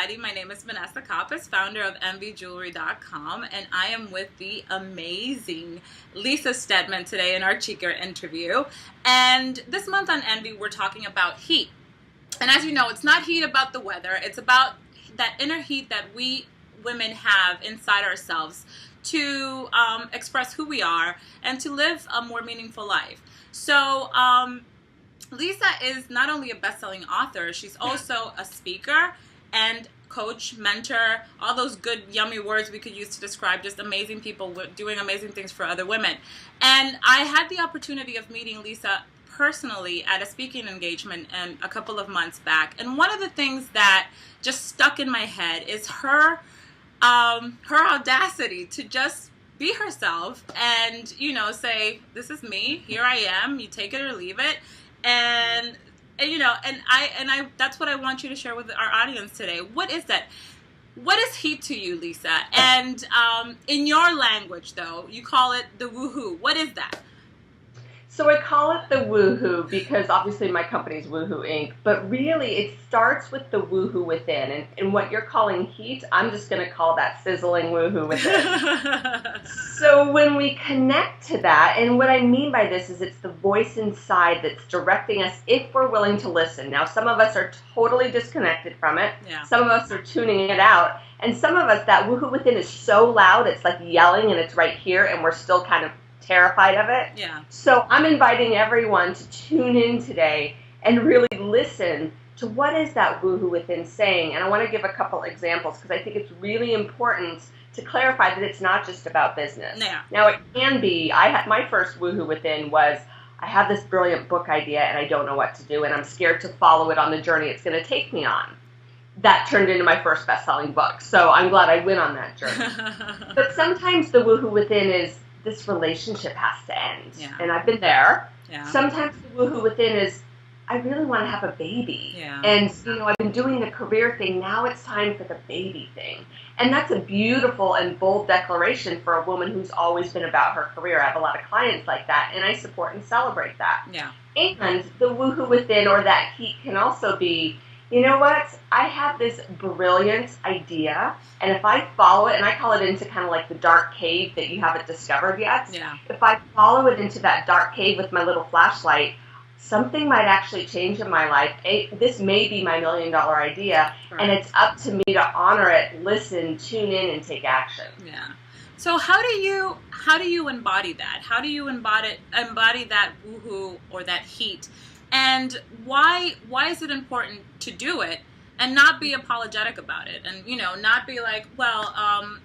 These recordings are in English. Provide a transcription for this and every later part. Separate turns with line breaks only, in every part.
everybody. My name is Vanessa-Coppes, founder of env-jewelry.com, and I am with the amazing Lisa Steadman today in our Chica interview. And this month on Envy, we're talking about heat. And as you know, it's not heat about the weather. It's about that inner heat that we women have inside ourselves to express who we are and to live a more meaningful life. So, Lisa is not only a best-selling author, she's also a speaker and coach, mentor, all those good, yummy words we could use to describe just amazing people doing amazing things for other women. And I had the opportunity of meeting Lisa personally at a speaking engagement a couple of months back. And one of the things that just stuck in my head is her audacity to just be herself and, you know, say, this is me, here I am, you take it or leave it. And you know, and I that's what I want you to share with our audience today. What is that? What is heat to you, Lisa? And in your language, though, you call it the woohoo. What is that?
So I call it the woohoo because obviously my company's Woohoo Inc., but really it starts with the woohoo within. And what you're calling heat, I'm just going to call that sizzling woohoo within. So when we connect to that, and what I mean by this is it's the voice inside that's directing us if we're willing to listen. Now, some of us are totally disconnected from it.
Yeah.
Some of us are tuning it out. And some of us, that woohoo within is so loud, it's like yelling and it's right here and we're still kind of terrified of it.
Yeah.
So I'm inviting everyone to tune in today and really listen to what is that woohoo within saying. And I want to give a couple examples because I think it's really important to clarify that it's not just about business.
Yeah.
Now it can be. My first woohoo within was I have this brilliant book idea and I don't know what to do and I'm scared to follow it on the journey it's going to take me on. That turned into my first best-selling book. So I'm glad I went on that journey. But sometimes the woohoo within is this relationship has to end.
Yeah.
And I've been there.
Yeah.
Sometimes the woohoo within is, I really want to have a baby.
Yeah.
And, you know, I've been doing the career thing. Now it's time for the baby thing. And that's a beautiful and bold declaration for a woman who's always been about her career. I have a lot of clients like that, and I support and celebrate that.
Yeah.
And the woohoo within or that heat can also be, you know what, I have this brilliant idea, and if I follow it, and I call it into kind of like the dark cave that you haven't discovered yet,
Yeah.
if I follow it into that dark cave with my little flashlight, something might actually change in my life. This may be my $1 million idea,
Right.
and it's up to me to honor it, listen, tune in, and take action.
Yeah. So how do you embody that? How do you embody that woohoo or that heat? And why is it important to do it and not be apologetic about it? And, you know, not be like, well,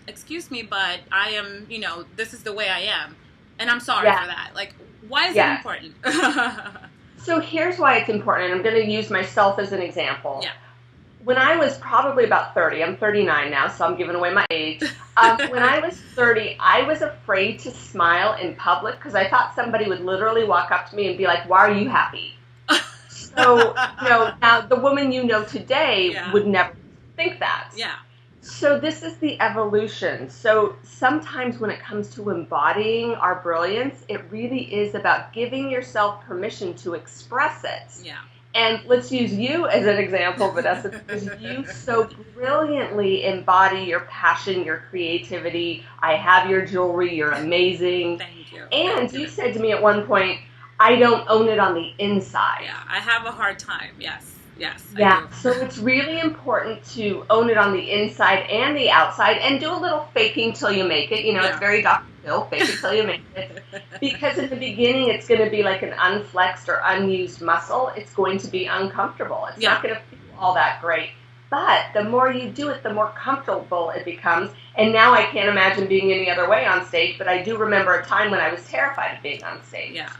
excuse me, but I am, you know, this is the way I am. And I'm sorry for that. Like, why is it important?
So here's why it's important. And I'm going to use myself as an example.
Yeah.
When I was probably about 30, I'm 39 now, so I'm giving away my age. When I was 30, I was afraid to smile in public because I thought somebody would literally walk up to me and be like, why are you happy? So, you know, now the woman you know today would never think that.
Yeah.
So this is the evolution. So sometimes when it comes to embodying our brilliance, it really is about giving yourself permission to express it.
Yeah.
And let's use you as an example, Vanessa, because you so brilliantly embody your passion, your creativity. I have your jewelry. You're amazing.
Thank you.
And you said to me at one point, I don't own it on the inside.
Yeah, I have a hard time. Yes,
Yeah,
I do.
so it's really important to own it on the inside and the outside and do a little faking till you make it. You know, It's very Dr. Phil, fake it till you make it. Because in the beginning, it's going to be like an unflexed or unused muscle. It's going to be uncomfortable. It's not going to feel all that great. But the more you do it, the more comfortable it becomes. And now I can't imagine being any other way on stage, but I do remember a time when I was terrified of being on stage.
Yeah.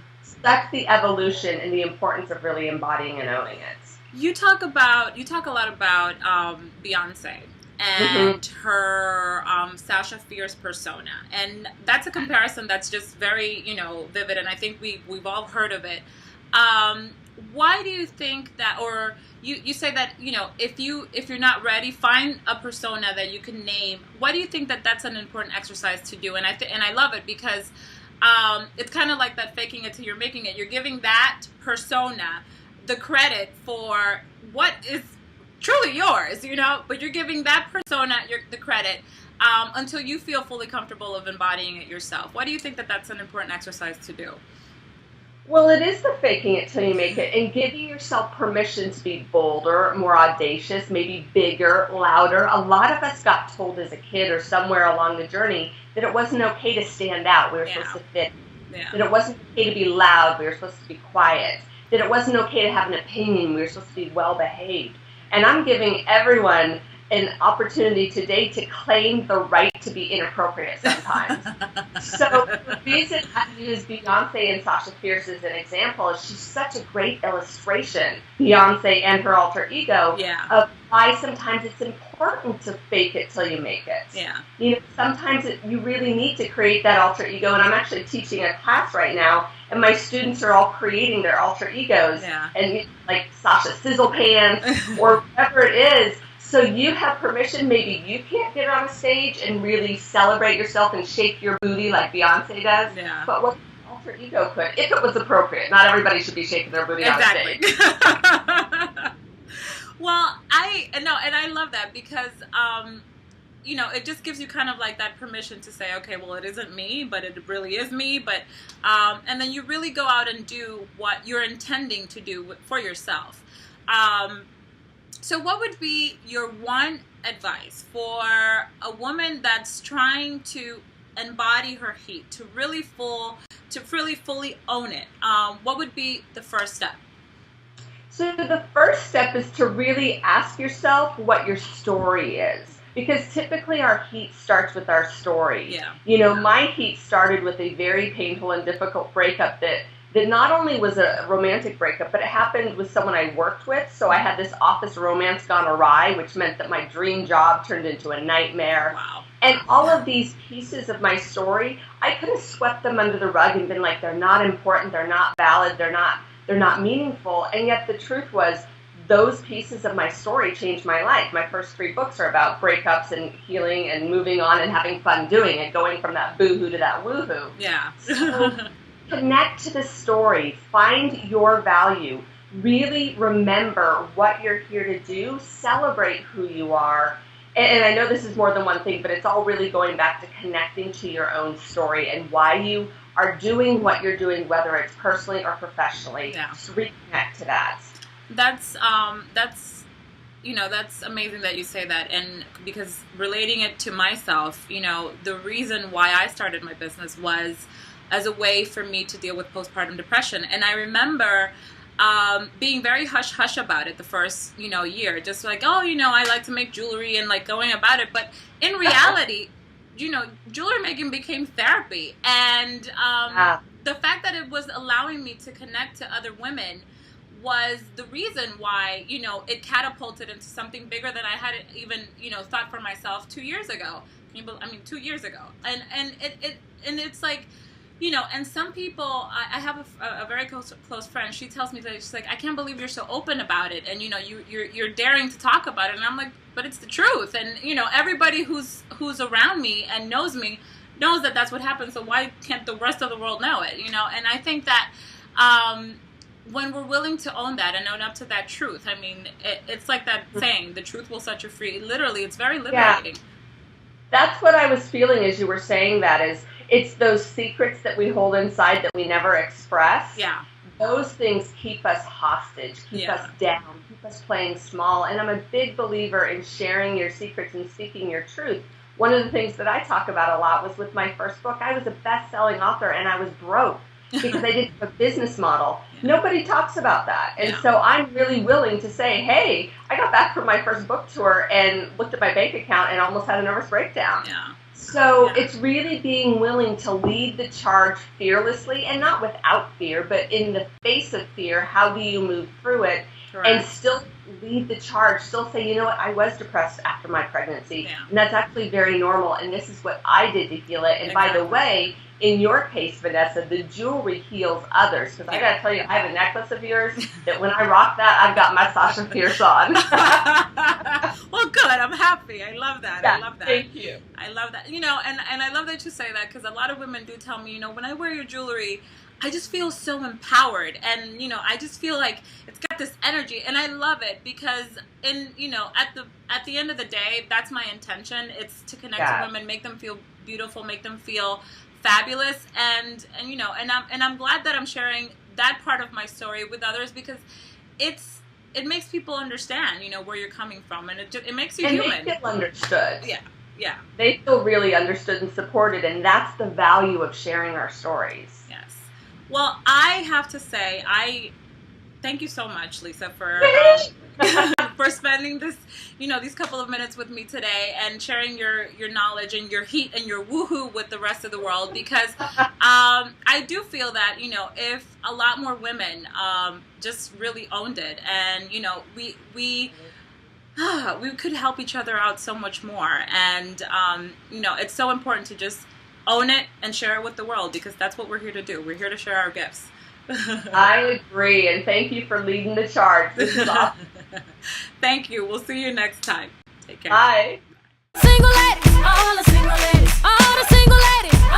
That's the evolution and the importance of really embodying and owning it.
You talk a lot about Beyonce and her Sasha Fierce persona, and that's a comparison that's just very, you know, vivid, and I think we've all heard of it. Why do you think that, or you say that, you know, if you're not ready, find a persona that you can name. Why do you think that that's an important exercise to do? And I love it because it's kind of like that faking it till you're making it. You're giving that persona the credit for what is truly yours, you know, but you're giving that persona the credit until you feel fully comfortable of embodying it yourself. Why do you think that that's an important exercise to do?
Well, it is the faking it till you make it, and giving yourself permission to be bolder, more audacious, maybe bigger, louder. A lot of us got told as a kid or somewhere along the journey that it wasn't okay to stand out. We were supposed to fit.
Yeah.
That it wasn't okay to be loud. We were supposed to be quiet. That it wasn't okay to have an opinion. We were supposed to be well behaved. And I'm giving everyone an opportunity today to claim the right to be inappropriate sometimes. So the reason I use Beyonce and Sasha Fierce as an example is she's such a great illustration, Beyonce and her alter ego, of why sometimes it's important to fake it till you make it.
Yeah.
You know, sometimes you really need to create that alter ego, and I'm actually teaching a class right now, and my students are all creating their alter egos, and like Sasha Sizzle Pants or whatever it is. So you have permission, maybe you can't get on a stage and really celebrate yourself and shake your booty like Beyonce does, but what alter ego could, if it was appropriate. Not everybody should be shaking their booty on stage.
Well, I love that because, you know, it just gives you kind of like that permission to say, okay, well, it isn't me, but it really is me. But, and then you really go out and do what you're intending to do for yourself. So what would be your one advice for a woman that's trying to embody her heat, to really fully own it? What would be the first step?
So the first step is to really ask yourself what your story is. Because typically our heat starts with our story.
Yeah.
You know, my heat started with a very painful and difficult breakup that not only was a romantic breakup, but it happened with someone I worked with. So I had this office romance gone awry, which meant that my dream job turned into a nightmare.
Wow.
And all of these pieces of my story, I could have swept them under the rug and been like, they're not important, they're not valid, they're not meaningful. And yet the truth was, those pieces of my story changed my life. My first 3 books are about breakups and healing and moving on and having fun doing it, going from that boo-hoo to that woo-hoo.
Yeah.
So connect to the story. Find your value. Really remember what you're here to do. Celebrate who you are. And I know this is more than one thing, but it's all really going back to connecting to your own story and why you are doing what you're doing, whether it's personally or professionally.
Yeah.
Just reconnect to that.
That's you know, that's amazing that you say that, and because relating it to myself, you know, the reason why I started my business was as a way for me to deal with postpartum depression. And I remember being very hush-hush about it the first, you know, year, just like, oh, you know, I like to make jewelry and like going about it. But in reality, you know, jewelry making became therapy. And the fact that it was allowing me to connect to other women was the reason why, you know, it catapulted into something bigger than I had even, you know, thought for myself 2 years ago. 2 years ago. And it's like, you know, and some people, I have a very close friend. She tells me that she's like, I can't believe you're so open about it, and you know, you're daring to talk about it. And I'm like, but it's the truth. And you know, everybody who's around me and knows me knows that that's what happens. So why can't the rest of the world know it? You know, and I think that when we're willing to own that and own up to that truth, I mean, it's like that saying, the truth will set you free. Literally, it's very liberating.
Yeah. That's what I was feeling as you were saying that, is it's those secrets that we hold inside that we never express.
Yeah.
Those things keep us hostage, keep us down, keep us playing small. And I'm a big believer in sharing your secrets and speaking your truth. One of the things that I talk about a lot was with my first book, I was a best-selling author and I was broke because I didn't have a business model. Nobody talks about that. And so I'm really willing to say, hey, I got back from my first book tour and looked at my bank account and almost had a nervous breakdown. So it's really being willing to lead the charge fearlessly, and not without fear, but in the face of fear, how do you move through it and still lead the charge, still say, you know what, I was depressed after my pregnancy, and that's actually very normal, and this is what I did to heal it. And by the way, in your case, Vanessa, the jewelry heals others. Because I got to tell you, I have a necklace of yours that when I rock that, I've got my Sasha Fierce on.
Well, good. I'm happy. I love that.
Yeah,
I love that.
Thank you.
I love that. You know, and I love that you say that, because a lot of women do tell me, you know, when I wear your jewelry, I just feel so empowered, and you know, I just feel like it's got this energy, and I love it because, you know, at the end of the day, that's my intention. It's to connect to women, make them feel beautiful, make them feel fabulous, and you know, and I'm glad that I'm sharing that part of my story with others, because it makes people understand, you know, where you're coming from, and it makes you human.
And they feel understood.
Yeah.
They feel really understood and supported, and that's the value of sharing our stories.
Yes. Well, I have to say, I thank you so much, Lisa, for for spending this, you know, these couple of minutes with me today and sharing your knowledge and your heat and your woohoo with the rest of the world, because I do feel that, you know, if a lot more women just really owned it, and you know, we could help each other out so much more, and you know, it's so important to just own it and share it with the world, because that's what we're here to do. We're here to share our gifts.
I agree, and thank you for leading the charge. This is awesome.
Thank you. We'll see you next time. Take care.
Bye.
Single ladies, all the single ladies, all the single ladies.